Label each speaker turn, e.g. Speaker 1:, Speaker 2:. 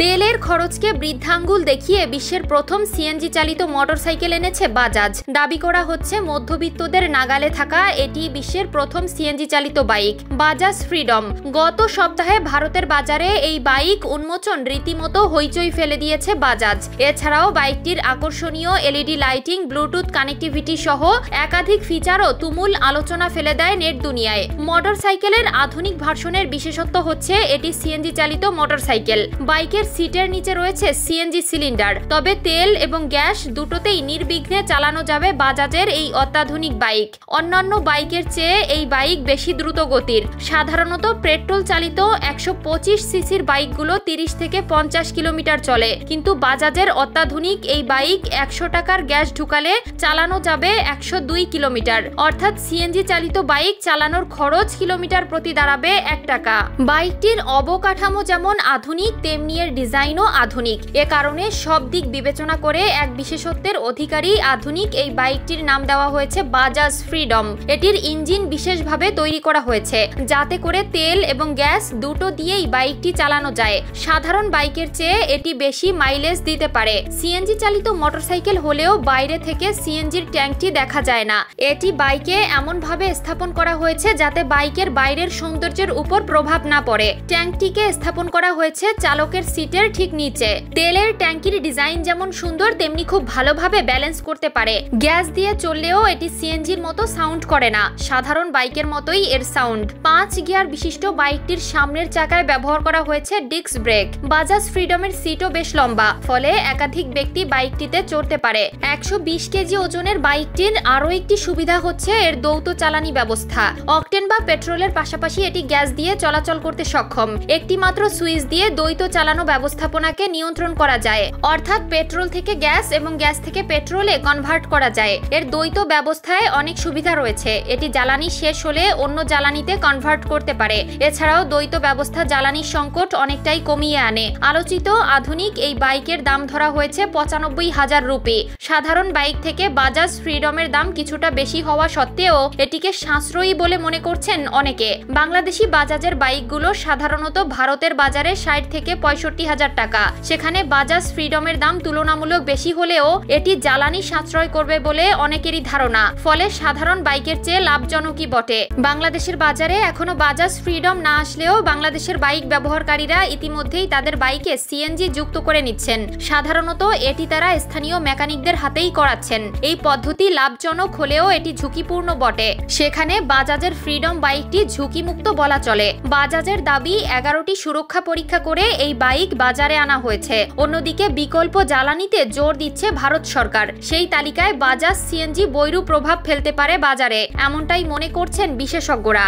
Speaker 1: তেলের খরচকে বৃদ্ধাঙ্গুল দেখিয়ে বিশ্বের প্রথম সিএনজি চালিত মোটরসাইকেল এনেছে বাজাজ। দাবি করা হচ্ছে মধ্যবিত্তদের নাগালে থাকা এটি বিশ্বের প্রথম সিএনজি চালিত বাইক বাজাজ ফ্রিডম। গত সপ্তাহে ভারতের বাজারে এই বাইক উন্মোচন রীতিমতো হইচই ফেলে দিয়েছে বাজাজ। এছাড়াও বাইকটির আকর্ষণীয় এলইডি লাইটিং, ব্লুটুথ কানেক্টিভিটি সহ একাধিক ফিচারও তুমুল আলোচনা ফেলে দেয় নেট দুনিয়ায়। মোটরসাইকেলের আধুনিক ভার্সনের বিশেষত্ব হচ্ছে এটি সিএনজি চালিত মোটরসাইকেল। বাইকের সিটের নিচে রয়েছে সিএনজি সিলিন্ডার। তবে তেল এবং গ্যাস দুটোতেই নির্বিঘ্নে চালানো যাবে বাজাজের এই অত্যাধুনিক বাইক। অন্যান্য বাইকের চেয়ে এই বাইক বেশি দ্রুত গতির। সাধারণত পেট্রোল চালিত 125 সিসির বাইকগুলো 30 থেকে 50 কিলোমিটার চলে, কিন্তু বাজাজের অত্যাধুনিক এই বাইক 100 টাকার গ্যাস ঢুকালে চালানো যাবে 102 কিলোমিটার। অর্থাৎ সিএনজি চালিত বাইক চালানোর খরচ কিলোমিটার প্রতি দাঁড়াবে 1 টাকা। বাইকটির অবকাঠামো যেমন আধুনিক, তেমনি এর ডিজাইনও আধুনিক। এ কারণে সব দিক বিবেচনা করে এক বিশেষত্বের অধিকারী আধুনিক এই বাইকটির নাম দেওয়া হয়েছে বাজাজ ফ্রিডম। এটির ইঞ্জিন বিশেষভাবে তৈরি করা হয়েছে যাতে করে তেল এবং গ্যাস দুটো দিয়েই বাইকটি চালানো যায়। সাধারণ বাইকের চেয়ে এটি বেশি মাইলেজ দিতে পারে। সিএনজি চালিত মোটরসাইকেল হলেও বাইরে থেকে সিএনজির ট্যাঙ্কটি দেখা যায় না। এটি বাইকে এমনভাবে স্থাপন করা হয়েছে যাতে বাইকের বাইরের সৌন্দর্যের উপর প্রভাব না পড়ে। ট্যাঙ্কটিকে স্থাপন করা হয়েছে চালকের সিটের ঠিক নিচে। তেলের ট্যাঙ্কির ডিজাইন যেমন সুন্দর, তেমনি খুব ভালোভাবে ব্যালেন্স করতে পারে। গ্যাস দিয়ে চললেও এটি সিএনজির মতো সাউন্ড করে না, সাধারণ বাইকের মতোই এর সাউন্ড। 5 গিয়ার বিশিষ্ট বাইকটির সামনের চাকায় ব্যবহার করা হয়েছে ডিস্ক ব্রেক। বাজাজ ফ্রিডমের সিটও বেশ লম্বা, ফলে একাধিক ব্যক্তি বাইকটিতে চড়তে পারে। 120 কেজি ওজনের বাইকটির আরও একটি সুবিধা হচ্ছে এর দ্বৈত চালানি ব্যবস্থা। অকটেন বা পেট্রোলের পাশাপাশি এটি গ্যাস দিয়ে চলাচল করতে সক্ষম। একটি মাত্র সুইচ দিয়ে দ্বৈত চালানো ব্যবস্থাপনাকে নিয়ন্ত্রণ করা যায়, অর্থাৎ পেট্রোল থেকে গ্যাস এবং গ্যাস থেকে পেট্রোলে কনভার্ট করা যায়। এর দ্বৈত ব্যবস্থায় অনেক সুবিধা রয়েছে। এটি জ্বালানি শেষ হলে অন্য জ্বালানিতে কনভার্ট করতে পারে। এছাড়াও দ্বৈত ব্যবস্থা জ্বালানির সংকট অনেকটাই কমিয়ে আনে। আলোচিত আধুনিক এই বাইকের দাম ধরা হয়েছে 95,000 রুপি। সাধারণ বাইক থেকে বাজাজ ফ্রিডমের দাম কিছুটা বেশি হওয়া সত্ত্বেও এটিকে সাশ্রয়ী বলে মনে করছেন অনেকে। বাংলাদেশি বাজাজের বাইকগুলো সাধারণত ভারতের বাজারে 60 থেকে 65,000 টাকা। সেখানে বাজাজ ফ্রিডমের দাম তুলনামূলক বেশি হলেও এটি জ্বালানি সাশ্রয় করবে বলে অনেকেরই ধারণা। ফলে সাধারণ বাইকের চেয়ে লাভজনকই বটে। বাংলাদেশের বাজারে এখনো বাজাজ ফ্রিডম না আসলেও বাংলাদেশের বাইক ব্যবহারকারীরা ইতিমধ্যেই তাদের বাইকে সিএনজি যুক্ত করে নিচ্ছেন। সাধারণত এটি তারা স্থানীয় মেকানিকদের হাতেই করাচ্ছেন। এই পদ্ধতি লাভজনক হলেও এটি ঝুঁকিপূর্ণ বটে। সেখানে বাজাজের ফ্রিডম বাইকটি ঝুঁকিমুক্ত বলা চলে। বাজাজের দাবি 11টি সুরক্ষা পরীক্ষা করে এই বাইক বাজারে আনা হয়েছে। অন্যদিকে বিকল্প জ্বালানিতে জোর দিচ্ছে ভারত সরকার। সেই তালিকায় বাজাজ সিএনজি বৈরূপ প্রভাব ফেলতে পারে বাজারে, এমনটাই মনে করছেন বিশেষজ্ঞরা।